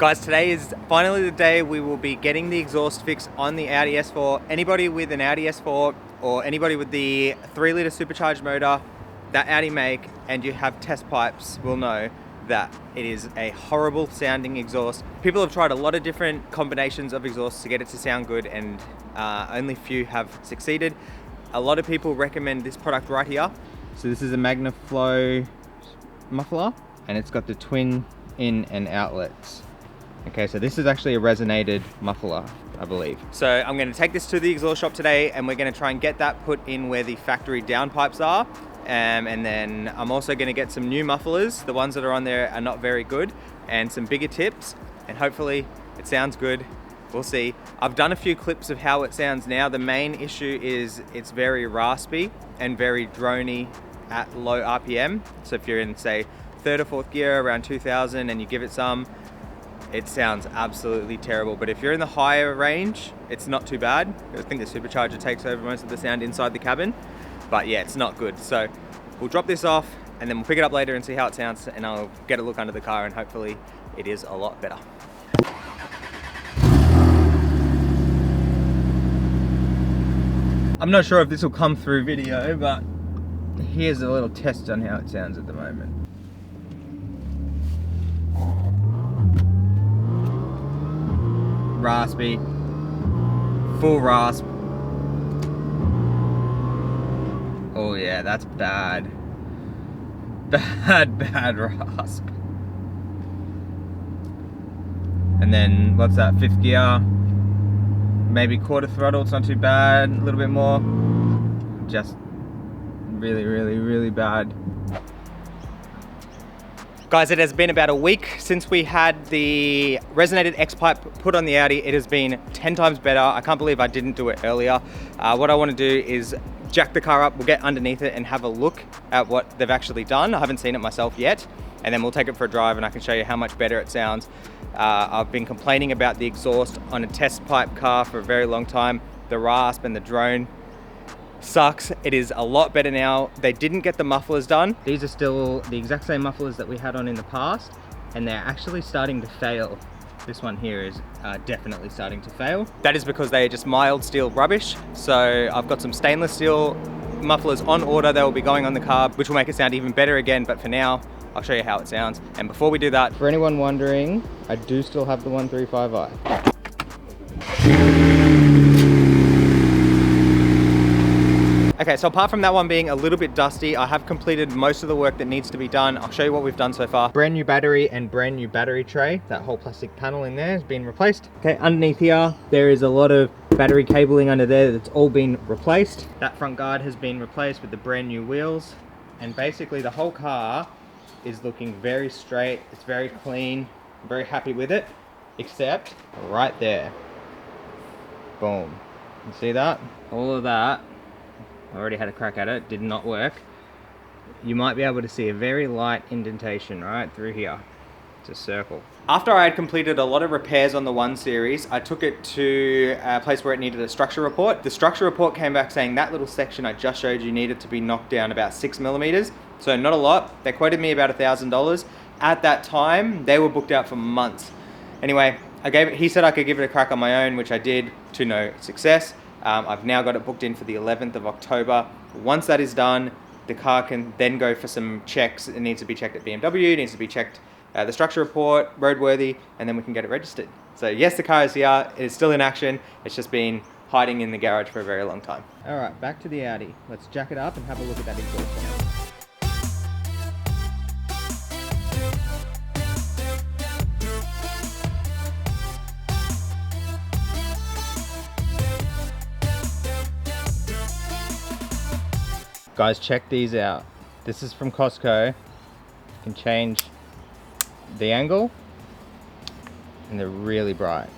Guys, today is finally the day we will be getting the exhaust fix on the Audi S4. Anybody with an Audi S4 or anybody with the 3-litre supercharged motor that Audi make and you have test pipes will know that it is a horrible sounding exhaust. People have tried a lot of different combinations of exhausts to get it to sound good, and only few have succeeded. A lot of people recommend this product right here. So this is a Magnaflow muffler and it's got the twin in and outlets. Okay, so this is actually a resonated muffler, I believe. So I'm going to take this to the exhaust shop today and we're going to try and get that put in where the factory downpipes are. And then I'm also going to get some new mufflers. The ones that are on there are not very good, and some bigger tips, and hopefully it sounds good. We'll see. I've done a few clips of how it sounds now. The main issue is it's very raspy and very drony at low RPM. So if you're in, say, 3rd or 4th gear around 2000 and you give it some, it sounds absolutely terrible. But if you're in the higher range, it's not too bad. I think the supercharger takes over most of the sound inside the cabin. But yeah, it's not good. So we'll drop this off and then we'll pick it up later and see how it sounds, and I'll get a look under the car and hopefully it is a lot better. I'm not sure if this will come through video, but here's a little test on how it sounds at the moment. Raspy, full rasp. Oh yeah, that's bad. Bad rasp. And then, what's that, 5th gear? Maybe quarter throttle, it's not too bad. A little bit more. Just really bad. Guys, it has been about a week since we had the resonated X-pipe put on the Audi. It has been 10 times better. I can't believe I didn't do it earlier. What I want to do is jack the car up, we'll get underneath it and have a look at what they've actually done. I haven't seen it myself yet, and then we'll take it for a drive and I can show you how much better it sounds. I've been complaining about the exhaust on a test pipe car for a very long time. The rasp and the drone sucks. It is a lot better now. They didn't get the mufflers done. These are still the exact same mufflers that we had on in the past, and they're actually starting to fail. This one here is definitely starting to fail. That is because they are just mild steel rubbish. So I've got some stainless steel mufflers on order. They will be going on the car, which will make it sound even better again. But for now, I'll show you how it sounds. And before we do that, for anyone wondering, I do still have the 135i. Okay, so apart from that one being a little bit dusty, I have completed most of the work that needs to be done. I'll show you what we've done so far. Brand new battery and brand new battery tray. That whole plastic panel in there has been replaced. Okay, underneath here, there is a lot of battery cabling under there that's all been replaced. That front guard has been replaced with the brand new wheels. And basically the whole car is looking very straight. It's very clean. I'm very happy with it, except right there. Boom. You see that? All of that. I already had a crack at it, did not work. You might be able to see a very light indentation right through here. It's a circle. After I had completed a lot of repairs on the 1 Series, I took it to a place where it needed a structure report. The structure report came back saying that little section I just showed you needed to be knocked down about 6 millimeters. So not a lot. They quoted me about $1,000. At that time, they were booked out for months. Anyway, he said I could give it a crack on my own, which I did to no success. I've now got it booked in for the 11th of October. Once that is done, the car can then go for some checks. It needs to be checked at BMW, it needs to be checked the structure report, roadworthy, and then we can get it registered. So yes, the car is here, it is still in action, it's just been hiding in the garage for a very long time. All right, back to the Audi. Let's jack it up and have a look at that exhaust now. Guys, check these out. This is from Costco. You can change the angle and they're really bright.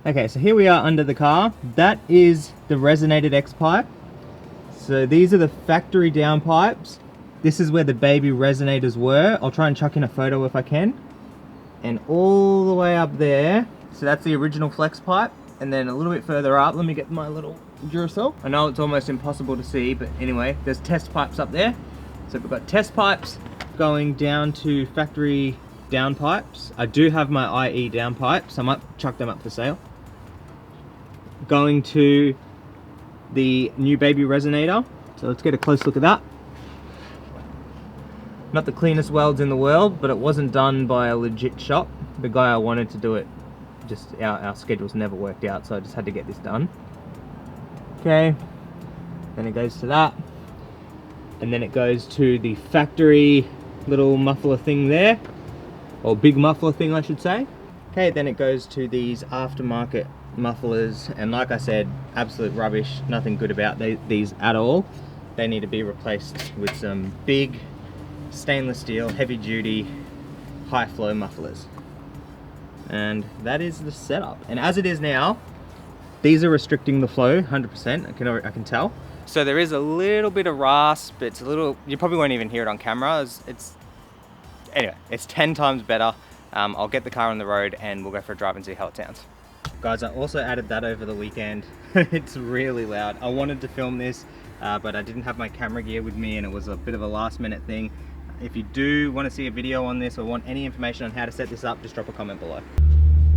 Okay, so here we are under the car. That is the resonated X-pipe. So these are the factory downpipes. This is where the baby resonators were. I'll try and chuck in a photo if I can. And all the way up there, so that's the original flex pipe. And then a little bit further up, let me get my little Duracell. I know it's almost impossible to see, but anyway, there's test pipes up there. So we've got test pipes going down to factory downpipes. I do have my IE downpipes. I might chuck them up for sale. Going to the new baby resonator. So let's get a close look at that. Not the cleanest welds in the world, but it wasn't done by a legit shop. The guy I wanted to do it, just our schedules never worked out, so I just had to get this done. Okay, then it goes to that. And then it goes to the factory little muffler thing there, or big muffler thing I should say. Okay, then it goes to these aftermarket mufflers, and like I said, absolute rubbish, nothing good about these at all. They need to be replaced with some big stainless steel, heavy duty, high flow mufflers. And that is the setup. And as it is now, these are restricting the flow 100%, I can tell. So there is a little bit of rasp. It's a little, you probably won't even hear it on camera. Anyway, it's 10 times better. I'll get the car on the road and we'll go for a drive and see how it sounds. Guys, I also added that over the weekend. It's really loud. I wanted to film this, but I didn't have my camera gear with me and it was a bit of a last minute thing. If you do want to see a video on this or want any information on how to set this up, just drop a comment below.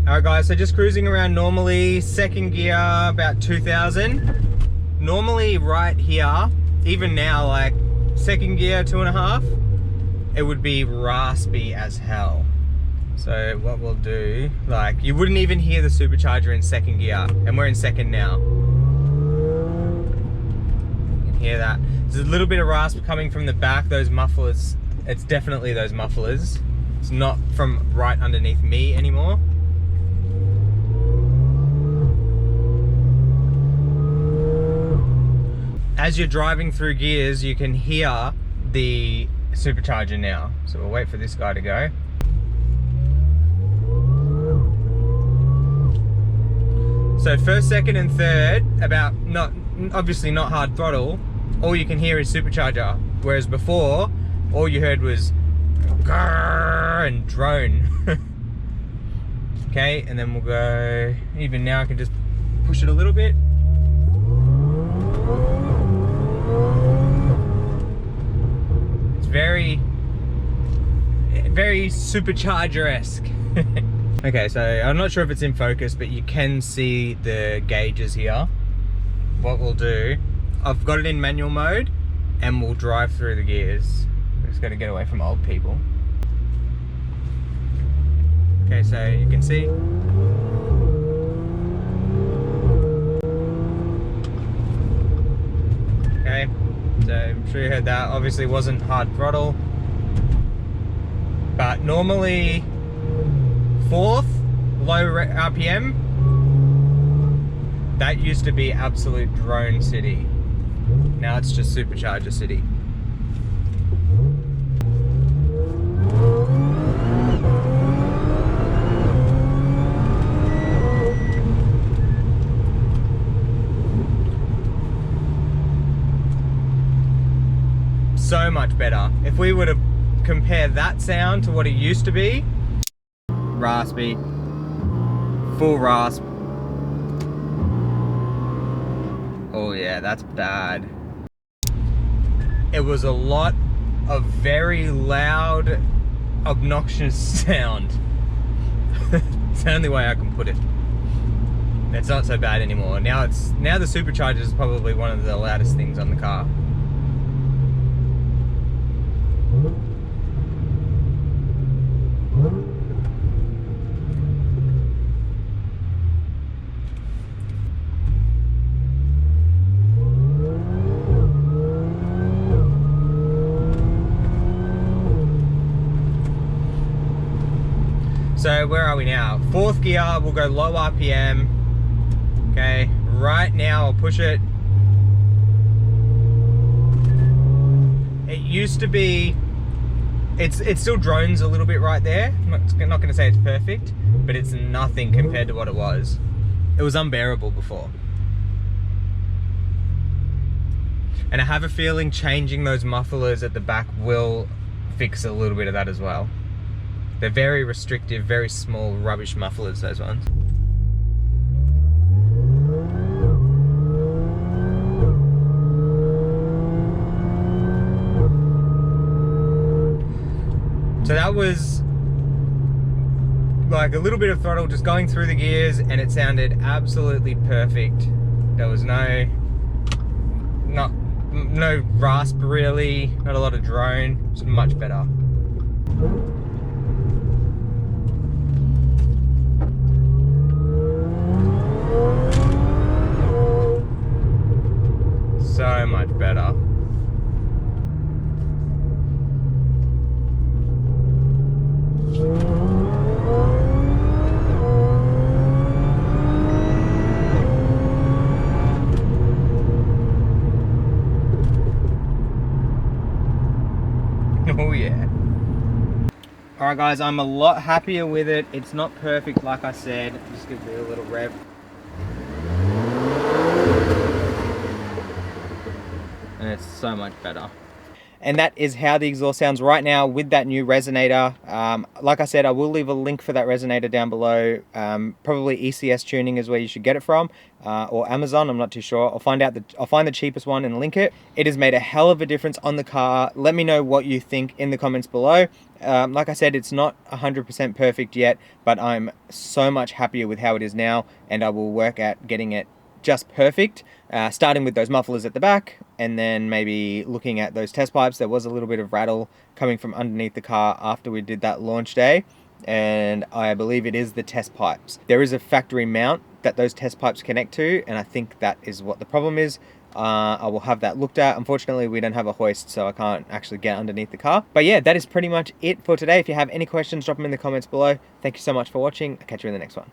Alright guys, so just cruising around normally, second gear about 2000. Normally right here, even now, like second gear 2.5, it would be raspy as hell. So what we'll do, like you wouldn't even hear the supercharger in second gear, and we're in second now. You can hear that. There's a little bit of rasp coming from the back, those mufflers. It's definitely those mufflers. It's not from right underneath me anymore. As you're driving through gears, you can hear the supercharger now. So we'll wait for this guy to go. So first, second and third, obviously not hard throttle, all you can hear is supercharger. Whereas before, all you heard was grrr and drone. Okay, and then we'll go, even now I can just push it a little bit. It's very supercharger-esque. Okay, so I'm not sure if it's in focus, but you can see the gauges here. What we'll do, I've got it in manual mode and we'll drive through the gears. We're just going to get away from old people. Okay, so you can see. Okay, so I'm sure you heard that. Obviously wasn't hard throttle, but normally fourth, low RPM, that used to be absolute drone city. Now it's just supercharger city. So much better. If we were to compare that sound to what it used to be, raspy, full rasp. Oh yeah, that's bad. It was a lot of very loud, obnoxious sound. It's the only way I can put it. It's not so bad anymore. Now the supercharger is probably one of the loudest things on the car. So where are we now? Fourth gear, we'll go low RPM. Okay, right now I'll push it. It used to be, it still drones a little bit right there. I'm not gonna say it's perfect, but it's nothing compared to what it was. It was unbearable before. And I have a feeling changing those mufflers at the back will fix a little bit of that as well. They're very restrictive, very small, rubbish mufflers, those ones. So that was like a little bit of throttle just going through the gears, and it sounded absolutely perfect. There was no rasp really, not a lot of drone. It's much better. So much better. Oh yeah. Alright guys, I'm a lot happier with it. It's not perfect like I said. Just give it a little rev. And it's so much better. And that is how the exhaust sounds right now with that new resonator. Like I said, I will leave a link for that resonator down below. Probably ECS Tuning is where you should get it from, or Amazon, I'm not too sure. I'll find the cheapest one and link it. It has made a hell of a difference on the car. Let me know what you think in the comments below. Like I said, it's not 100% perfect yet, but I'm so much happier with how it is now, and I will work at getting it just perfect, starting with those mufflers at the back, and then maybe looking at those test pipes. There was a little bit of rattle coming from underneath the car after we did that launch day, and I believe it is the test pipes. There is a factory mount that those test pipes connect to, and I think that is what the problem is. I will have that looked at. Unfortunately, we don't have a hoist, so I can't actually get underneath the car. But yeah, that is pretty much it for today. If you have any questions, drop them in the comments below. Thank you so much for watching. I'll catch you in the next one.